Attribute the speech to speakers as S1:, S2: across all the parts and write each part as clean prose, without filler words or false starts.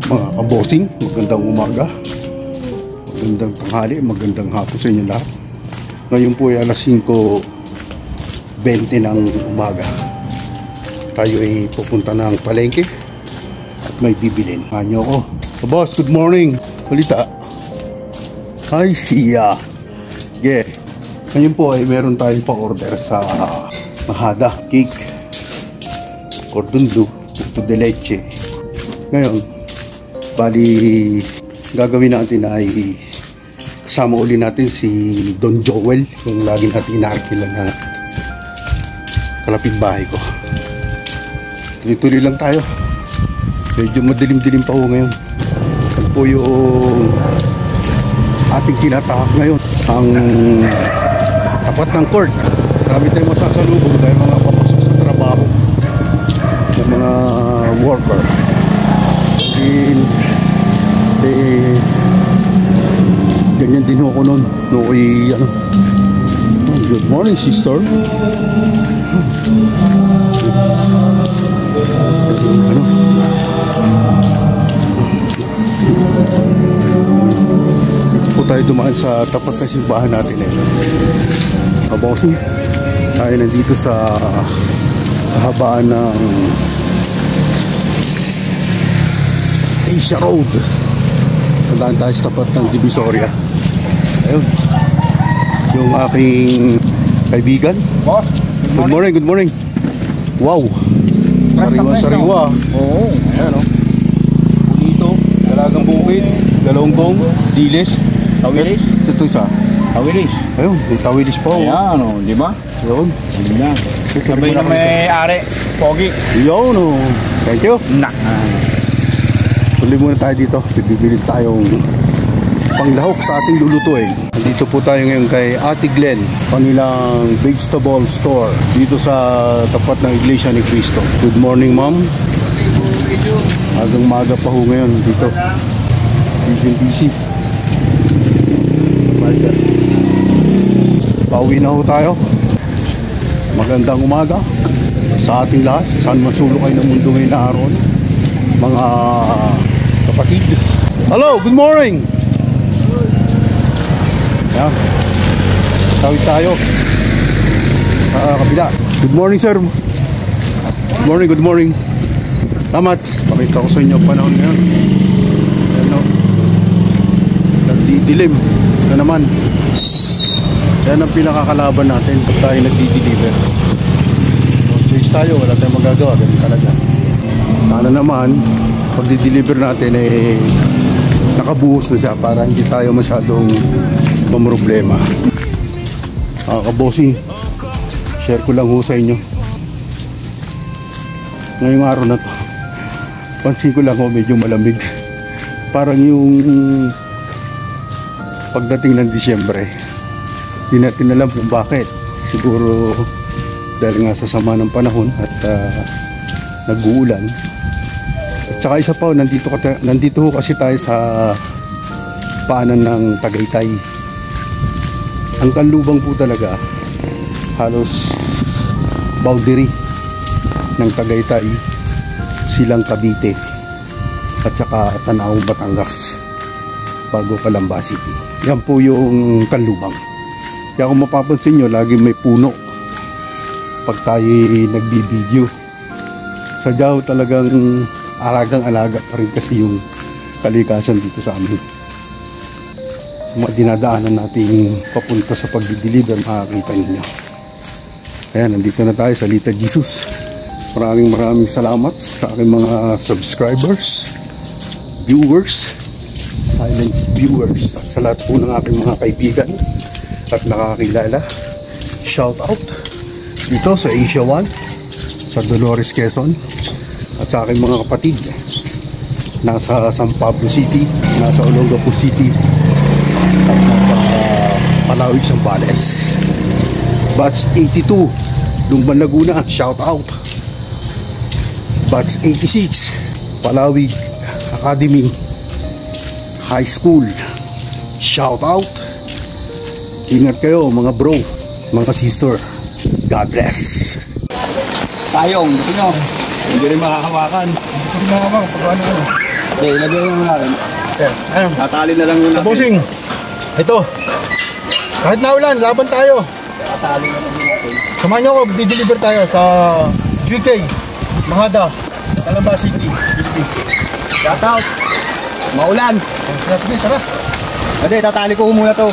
S1: Mga kabosing, magandang umaga, magandang tanghali, magandang hapon sa inyo lahat. Ngayon po ay alas 5:20 ng umaga. Tayo ay pupunta ng palengke at may bibilin. Hanyo ko. Boss, good morning. Balita. Hi, siya. Yeah. Ngayon po ay meron tayong pa-order sa Mahada cake, cordon bleu, puto de leche. Ngayon, bali, gagawin natin ay kasama uli natin si Don Joel, yung lagi natin inaarkilan na kalapit-bahay ko. Tuloy-tuloy lang tayo. Medyo madilim-dilim pa ho ngayon. Yan po yung ating tinatahak ngayon. Ang tapat ng court. Marami tayong masasalubong dahil mga papasok sa trabaho ng mga worker. Ganyan din ako noon. Ano. Good morning, sister. Ano? Po tayo dumaan sa tapat ng simbahan natin eh. Kabosing, tayo nandito sa kahabaan ng Asia Road. Tandaan tayo sa tapat ng Divisoria. Ayun, yung aking kaibigan.
S2: Boss,
S1: good morning, good morning. Wow, sariwa. Oo, ayan o. Dito, Dalagang Bukid, Galonggong, Diles,
S2: Tawilis.
S1: Ito isa
S2: Tawilis.
S1: ayun, may Tawilis po.
S2: Ayan o, di ba?
S1: Ayun.
S2: Ayan. Sabay na may ari, Pogi.
S1: Ayun o. Thank you.
S2: Nak.
S1: Tuloy muna tayo dito. Bibili tayong panglahok sa ating lulutuin. Dito po tayo ngayon kay Ate Glenn, kanilang vegetable store dito sa tapat ng Iglesia ni Cristo. Good morning, ma'am. Agang maga pa ho ngayon dito. Busy. Pauwi na ho tayo. Magandang umaga sa ating lahat. Saan masulok kayo ng mundo ngayon na araw, mga kapatid. Hello, good morning. Yan. Tawid tayo sa kabila. Good morning, sir. Good morning. Salamat. Pakita ko sa inyo ang panahon ngayon. Yan o. Nagdidilim na naman. Yan ang pinakakalaban natin pag tayo nagdi-deliver. Choice tayo, wala tayong magagawa. Ganun talaga. Sana naman pag di-deliver natin eh nakabuhos na siya para hindi tayo masyadong mamroblema. Kabosing, share ko lang ho sa inyo ngayong araw na to. Pansin ko lang ho, medyo malamig. Parang yung pagdating ng Disyembre, hindi natin alam kung bakit. Siguro dahil nga sa sama ng panahon at nag-uulan. At saka isa pa, nandito ho kasi tayo sa paanan ng Tagaytay. Ang kanlubang po talaga halos boundary ng Tagaytay, Silang Cavite at saka Tanaw, Batangas bago Calamba City. Yan po yung kanlubang. Kaya kung mapapansin nyo, lagi may puno pag tayo nagbibideo. Sadyaw talagang alagang-alaga pa rin kasi yung kalikasan dito sa amin. Sa mga dinadaanan natin papunta sa pag-deliver, makakita ninyo. Ayan, nandito na tayo sa Little Jesus. Maraming salamat sa aking mga subscribers, viewers, silent viewers, at sa lahat po ng aking mga kaibigan at nakakilala. Shout out dito sa Asia 1, sa Dolores, Quezon, at sa aking mga kapatid nasa San Pablo City, nasa Olongapo City, at nasa Palawig, Zambales. Batch 82, Lumban, Laguna, shout out. Batch 86, Palawig Academy High School, shout out. Ingat kayo mga bro, mga sister. God bless.
S2: Tayong, gusto nyo? Hindi rin makakawakan.
S1: Hindi makakawakan, pag ano.
S2: Okay, ilagay mo natin.
S1: Ano?
S2: Tatali na lang yun natin.
S1: Bossing, ito. Kahit naulan, laban tayo.
S2: Tatali na lang yun natin.
S1: Samahan nyo ako, di-deliver tayo sa GK, Mahada, Calamba City, Philippines.
S2: Shout out. Maulan.
S1: Sige, tara.
S2: Hindi, tatali ko muna to.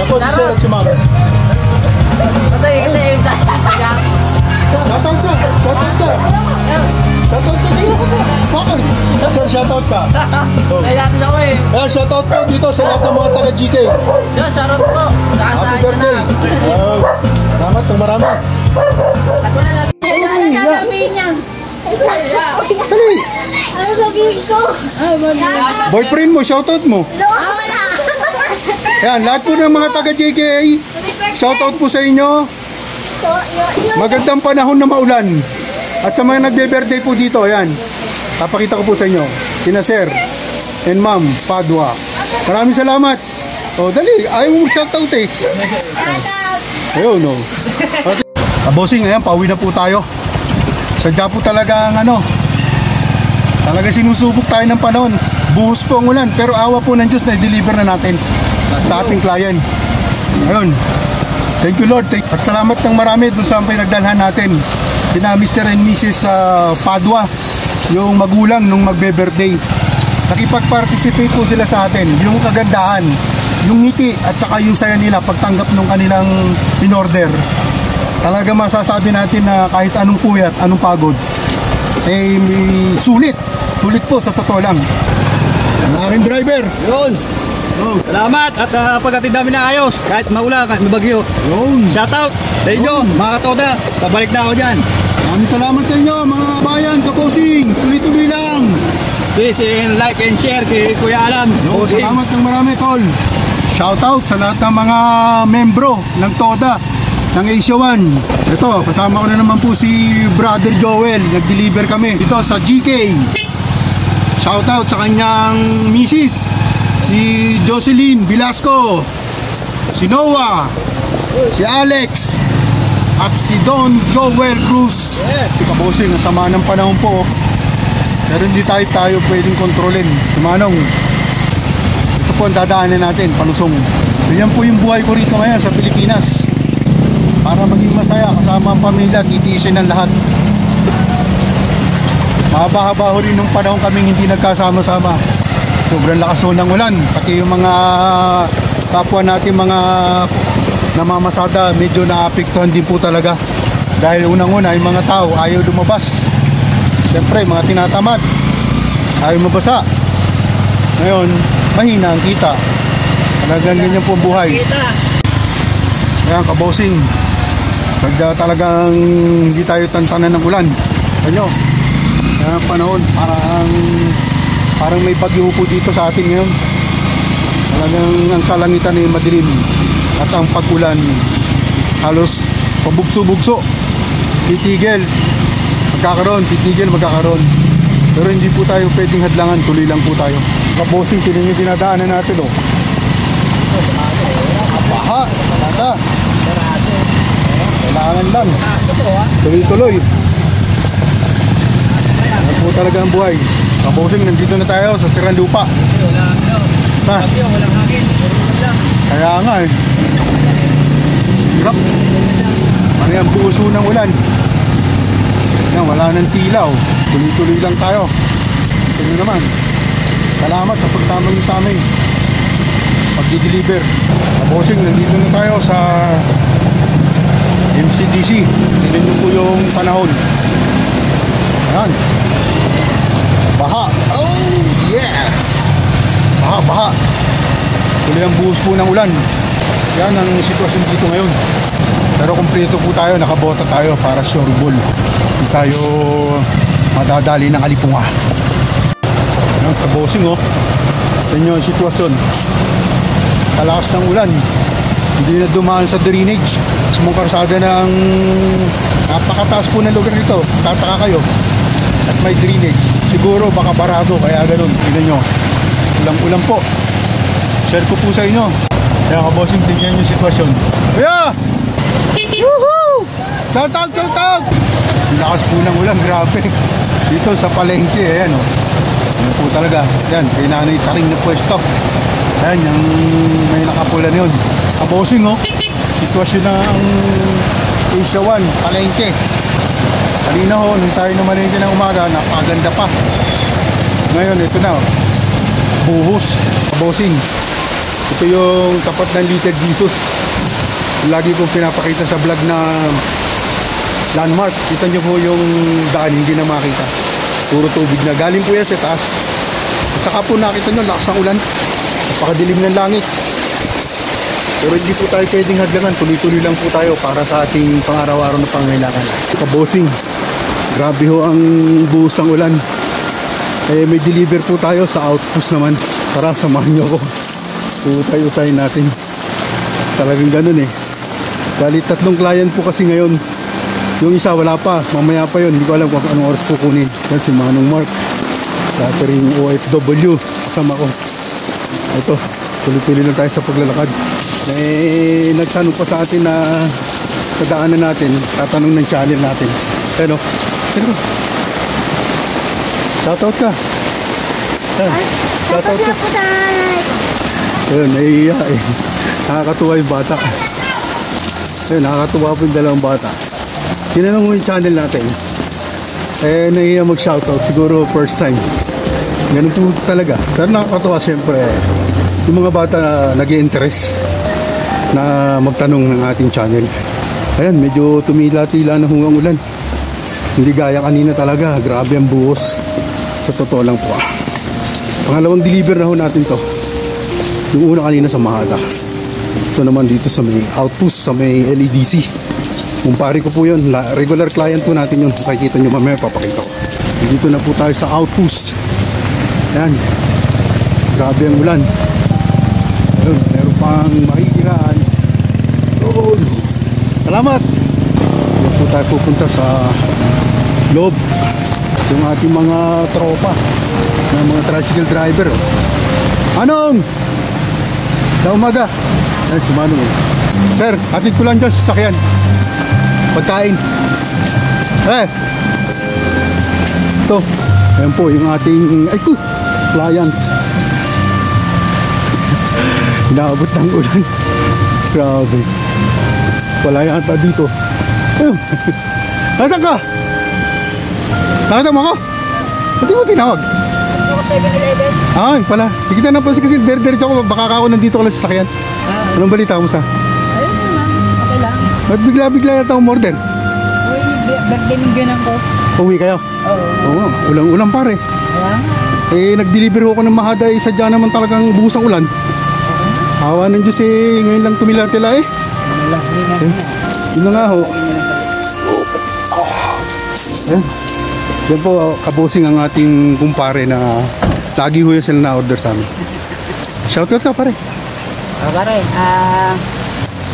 S1: Ako si Sir at si Mama. Shoutout ka! Shoutout ka! Shoutout ka dito! Bakit? Sir, shoutout ka! Ayan, shoutout po dito sa lahat ng mga taga-GK. Happy birthday! Salamat ng marami.
S3: Ano sabihin ko?
S1: Boyfriend mo, shoutout mo. Ayan, lahat po ng mga taga-GK, shoutout po sa inyo. Magandang panahon na maulan. At sa mga nagbe-birthday po dito, ayan, papakita ko po sa inyo. Sina Sir and Ma'am Padua. Maraming salamat. O, dali, ayaw mo mag-shoutout eh. Ayun, no. Bossing, ayan, pauwi na po tayo. Sadya po talaga ang ano, talaga sinusubok tayo ng panahon. Buhos po ang ulan, pero awa po ng Diyos na i-deliver na natin sa ating client. Ayun. Thank you Lord. At salamat ng marami doon sa pinagdalhan natin. Sina Mr. and Mrs. Padua, yung magulang nung magbe-birthday. Nakipag-participate po sila sa atin. Yung kagandahan, yung ngiti at saka yung saya nila pagtanggap ng kanilang in-order. Talaga masasabi natin na kahit anong puyat, anong pagod, eh sulit. Sulit po sa totoo lang. Ang aking driver.
S2: Yun. Oh. Salamat at pagdating namin na ayos kahit maulan, kahit mabagyo.
S1: Yun.
S2: Shout out sa inyo, mga katoda. Pabalik na ako dyan.
S1: Maraming salamat sa inyo mga bayan, kaposing. Tuloy-tuloy lang.
S2: Please like and share kay Kuya Alam.
S1: Yo, salamat ng marami tol. Shout out sa lahat ng mga membro ng TODA ng Asia 1. Ito, kasama ko na naman po si Brother Joel. Nag-deliver kami dito sa GK. Shout out sa kanyang misis, si Jocelyn Velasco, si Noah, si Alex, at si Don Joel Cruz. Si Kabosing, nasama ng panahon po. Pero hindi tayo pwedeng kontrolin. Si Manong, ito po ang dadaanan natin, palusong. Ganyan po yung buhay ko rito ngayon sa Pilipinas. Para maging masaya kasama ang pamilya, titiisin ang lahat. Mahaba-haba rin nung panahon kaming hindi nagkasama-sama. Sobrang lakas ng ulan. Pati yung mga kapwa natin, mga namamasada, medyo naapektuhan din po talaga. Dahil unang-una, yung mga tao ayaw lumabas. Siyempre, mga tinatamad, ayaw mabasa. Ngayon, mahina ang kita. Talagang ganyan po ang buhay. Ayan, kabosing. Pagka talagang hindi tayo tantanan ng ulan. Ano? Kaya panahon, parang may bagyo po dito sa atin ngayon. Talagang ang kalangitan ay madilim. At ang pag-ulan halos pabugso-bugso. Titigil, magkakaroon, titigil, magkakaroon. Pero hindi po tayo pwedeng hadlangan, tuloy lang po tayo. Kabosing, tinan yung dinadaanan natin, oh. Baha, talaga. Kailangan lang. Tuloy-tuloy. Ano po talaga ang buhay. Kabosing, nandito na tayo sa Siranlupa. Kaya nga eh. Hirap. Ano yung puso ng ulan. Yan, wala nang tilaw. Tuloy-tuloy lang tayo. Ito nyo naman. Salamat sa pagtama nyo sa amin. Pag-deliver. Bossing, nandito na tayo sa MCDC. Tignan nyo po yung panahon. Ayan. Baha. Oh yeah. Baha. Tuloy ang buhos po ng ulan. Yan ang sitwasyon dito ngayon. Pero kumpleto po tayo, nakabota tayo para sure ball. Hindi tayo madadali ng alipunga. Ayan, sa bossing oh. Yan yung sitwasyon. Kalakas ng ulan. Hindi na dumaan sa drainage. Sa mga karsada ng napakataas po ng lugar nito. Tataka kayo. At may drainage. Siguro baka barado kaya ganun. Tignan nyo. Ulang-ulang po. Share ko po sa inyo. Kaya kabossing, tingnan yung sitwasyon. Kaya! Woohoo! Shout out! Lakas po ng ulan, grabe. Dito sa palengke, ayan o. Ano po talaga. Ayan, kay Nanay Taring na pwesto. Ayan, yung may nakapula na yun. Kabossing o. Sitwasyon ng Asia 1, palengke. Kanina ho, nung tayo na malengke ng umaga, napaganda pa. Ngayon, ito na o. Buhos. Kabossing. Ito yung tapat ng Little Jesus. Lagi kong pinapakita sa vlog na landmark. Kita nyo po yung daan, hindi na makita. Puro tubig na. Galing po yan sa taas. At saka po nakita nyo, lakas ng ulan. Napakadilim ng langit. Pero hindi po tayo pwedeng hadlangan. Tuloy-tuloy lang po tayo para sa ating pang-araw-araw na pangangailangan. Kabossing, grabe ho ang buhos ng ulan. Eh, may deliver po tayo sa outpost naman. Tara, samahan nyo ako. Utay-utay natin. Talagang ganun eh. Bali 3 client po kasi ngayon. Yung isa wala pa, mamaya pa yun. Hindi ko alam kung anong oras po kunin. Yan si Manong Mark, catering OFW. Kasama ko. Ito, tuloy-tuloy lang tayo sa paglalakad. Eh, nagtanong pa sa atin na sa daanan natin, tatanong ng channel natin. Pero, shoutout ka. Shoutout ka. Ayun, naiiya eh. Nakakatuwa yung bata. Ayun, nakakatuwa po yung dalawang bata. Tinanong mo yung channel natin. Eh, naiiya mag-shoutout. Siguro first time. Ganun po talaga. Pero nakakatuwa siyempre. Yung mga bata na nag-i-interest na magtanong ng ating channel. Ayan, medyo tumila-tila na ang ulan. Hindi gaya kanina talaga. Grabe ang buhos. Sa totoo lang po. Pangalawang deliver na ho natin to. Yung una kanina sa Mahada. Ito naman dito sa may outpost, sa may LEDC. Kumpare ko po yun. Regular client po natin yun. Makikita nyo mamaya, papakita ko. Dito na po tayo sa outpost. Ayan. Grabe ang ulan. Ayun, meron pang makikiraan. Oh, salamat. Dito po tayo pupunta sa loob. Yung ating mga tropa. Yung mga tricycle driver. Anong? Sa umaga. Ayan si Manong. Sir, atid ko lang dyan sa sakyan. Pagkain. Ito. Ayan po yung ating client. Inaabot ng ulan. Grabe. Wala yata dito. Nasaan ka? Nakita mo ako? Pati mo tinawag? Ay, pala. Hindi kita napansin kasi diretso ako. Baka ako nandito ko lang sa sakyan. Anong balita mo sa?
S3: Ayun naman, okay lang.
S1: Ba't bigla-bigla yata umorder?
S3: Uy, birthday ng ganang ko.
S1: Uwi kayo? Oo. Ulang-ulang pare. Eh, nag-deliver ako ng Mahada. Sadya naman talagang buhos ang ulan. Hawa ng Diyos eh. Ngayon lang tumila-tila eh. Yun na nga ho. Ayan. Yan po, kabosing ang ating kumpare na lagi ho yung sila na-order sa amin. Shoutout ka pare.
S3: Pare,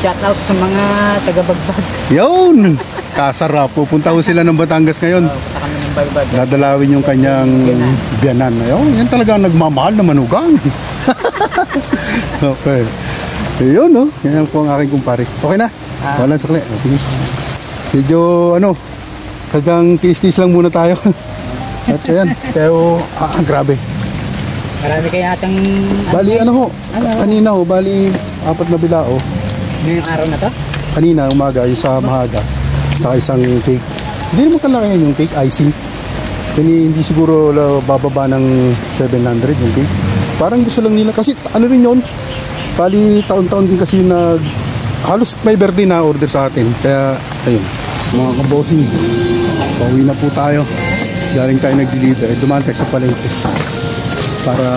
S3: shoutout sa mga taga-Bagbag.
S1: Yun! Kasarap. Pupunta ho sila ng Batangas ngayon.
S3: Punta kami ng Bagbag.
S1: Dadalawin yung kanyang biyanan. Ayun, yan talaga nagmamahal na manugang. Okay. Ayun, no? Yan po ang aking kumpare. Okay na? Walang sakli. Sige. Medyo, sadyang tis-tis lang muna tayo. At ayan, pero, grabe.
S3: Marami kaya atang...
S1: Bali, kanina ho, bali, 4 na bilao.
S3: Ngayong araw na to?
S1: Kanina, umaga, yung sa Mahada. Tsaka isang cake. Hindi naman kalaki yung cake, icing. Hindi siguro bababa ng 700, okay? Parang gusto lang nila kasi ano rin yun, bali taon-taon din kasi halos may birthday na order sa atin. Kaya ayun, mga kabossing, pauwi na po tayo. Galing tayo nag-deliver, dumaan tayo sa palengke para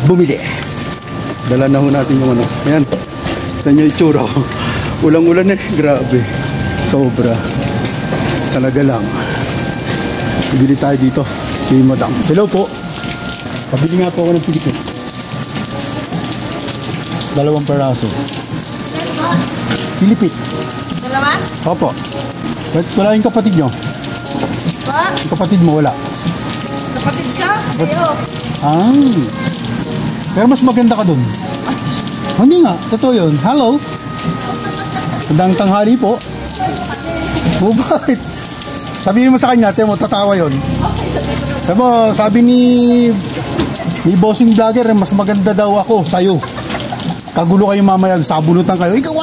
S1: bumili. Dala na ho natin yung ano. Ayan, ito nyo yung tsura. Ulang-ulan eh, grabe, sobra talaga lang. Bili tayo dito kay Madam. Hello po. Pabili nga po ako ng Pilipin. 2 peraso. Pilipit.
S4: Dalawa?
S1: Opo. Wala yung kapatid nyo?
S4: Pa?
S1: Yung kapatid mo wala?
S4: Kapatid ka? Ayo.
S1: Ah. Pero mas maganda ka dun. Hindi nga. Totoo yun. Hello. Magandang tanghali po. Oh, bakit? Sabihin mo sa kanya, mo tatawa yun. Sabi ni bossing vlogger, mas maganda daw ako sa'yo. Kagulo kayo mamaya, sabunutan kayo. Ikaw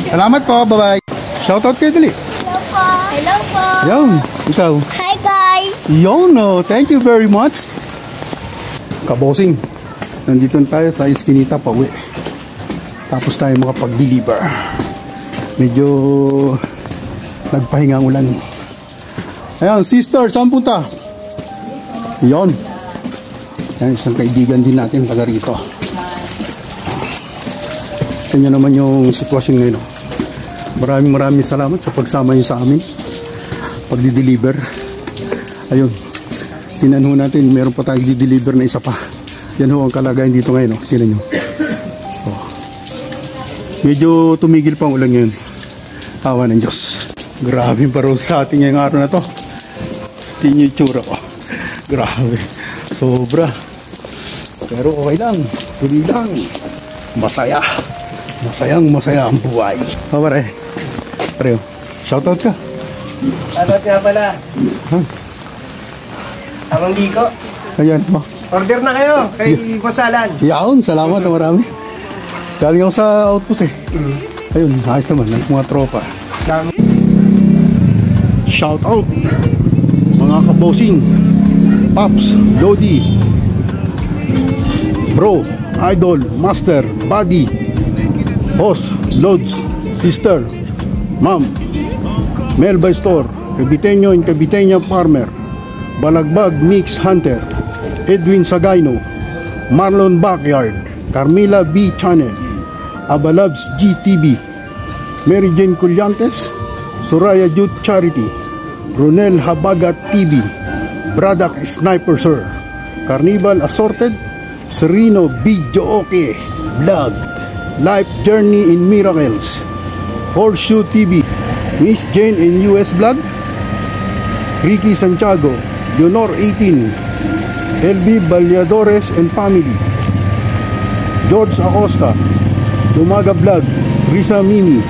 S1: Salamat po, bye-bye. Shoutout kayo dali.
S4: Hello po. Hello po.
S1: Yan, ikaw.
S4: Hi guys.
S1: Yon, no, thank you very much. Kabossing, nandito tayo sa Eskinita, pauwi. Tapos tayo makapag-deliver. Medyo nagpahinga ang ulan. Ayan, sister, saan punta? Yon. Ayan, isang kaibigan din natin taga rito. Ito naman yung sitwasyon ngayon. Maraming salamat sa pagsama niyo sa amin. Pagdi-deliver. Ayun. Tinan ho natin, meron pa tayong di-deliver na isa pa. Yan ho ang kalagayan dito ngayon. Tinan nyo. Oh. Medyo tumigil pa ang ulan ngayon. Awa ng Diyos. Grabe pa rin sa atin ngayong araw na to. Tingin yung tsura ko. Grabe. Sobra. Pero okay lang. Tuloy lang. Masaya. Masaya ang buhay. O pare. Pare, shoutout ka.
S2: Shoutout nga pala.
S1: Huh?
S2: Amang Diko.
S1: Ayan.
S2: Order na kayo kay Masalan.
S1: Yaon. Salamat na marami. Galing ako sa outpost eh. Ayun. Ayos naman. Ng mga tropa. Shoutout. Mga kabossing. Pops. Lodi. Bro. Idol. Master. Buddy. Boss. Lods. Sister. Ma'am. Melba Store. Caviteño and Caviteña Farmer. Balagbag Mix Hunter. Edwin Sagayno. Marlon Backyard. Carmila B. Channel. Abalabs GTV. Mary Jane Cullantes. Soraya Youth Charity. Ronel Habagat TV. Bradak Sniper Sir. Carnival Assorted. Serino Video Okay Vlog. Life Journey in Miracles. Horseshoe TV. Miss Jane in US Vlog. Ricky Santiago. Leonor 18. LB Balyadores and Family. George Acosta. Lumaga Vlog. Risa Mimi.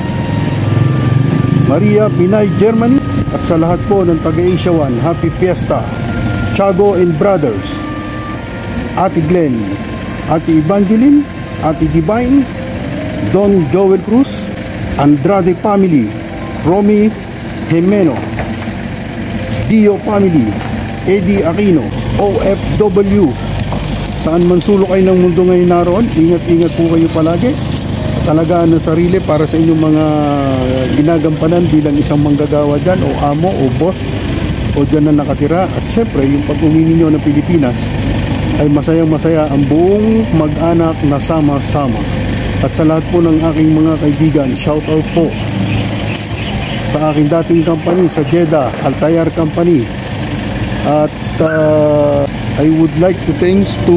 S1: Maria Pinay Germany. At sa lahat po ng taga-Asia 1, Happy Fiesta. Chago and Brothers. Ate Glenn. Ate Evangeline. Ate Divine. Don Joel Cruz. Andrade Family. Romy Jimeno. Dio Family. Eddie Aquino. OFW. Saan man sulok kayo ng mundo ngayon naroon, ingat-ingat po kayo palagi. Talagaan ng sarili para sa inyong mga ginagampanan bilang isang manggagawa dyan o amo o boss o dyan na nakatira. At syempre yung pag-uwi ninyo ng Pilipinas ay masayang-masaya ang buong mag-anak na sama-sama. At sa lahat po ng aking mga kaibigan, shout out po sa aking dating company sa Jeddah, Altayar Company. At I would like to thanks to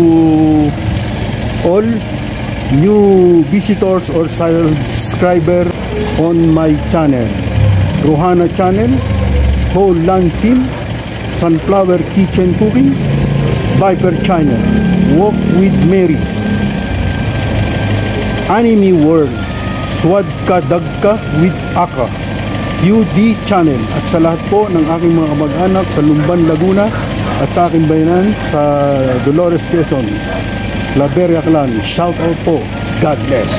S1: all new visitors or subscriber on my channel. Rohana Channel, Whole Land Team, Sunflower Kitchen Cooking, Viper Channel, Walk with Mary, Anime World, Swad Ka Dagka with Aka, UD Channel, at sa lahat po ng aking mga kamag-anak sa Lumban, Laguna at sa aking bayanan sa Dolores, Quezon, La Beria Clan. Shout out po. God bless.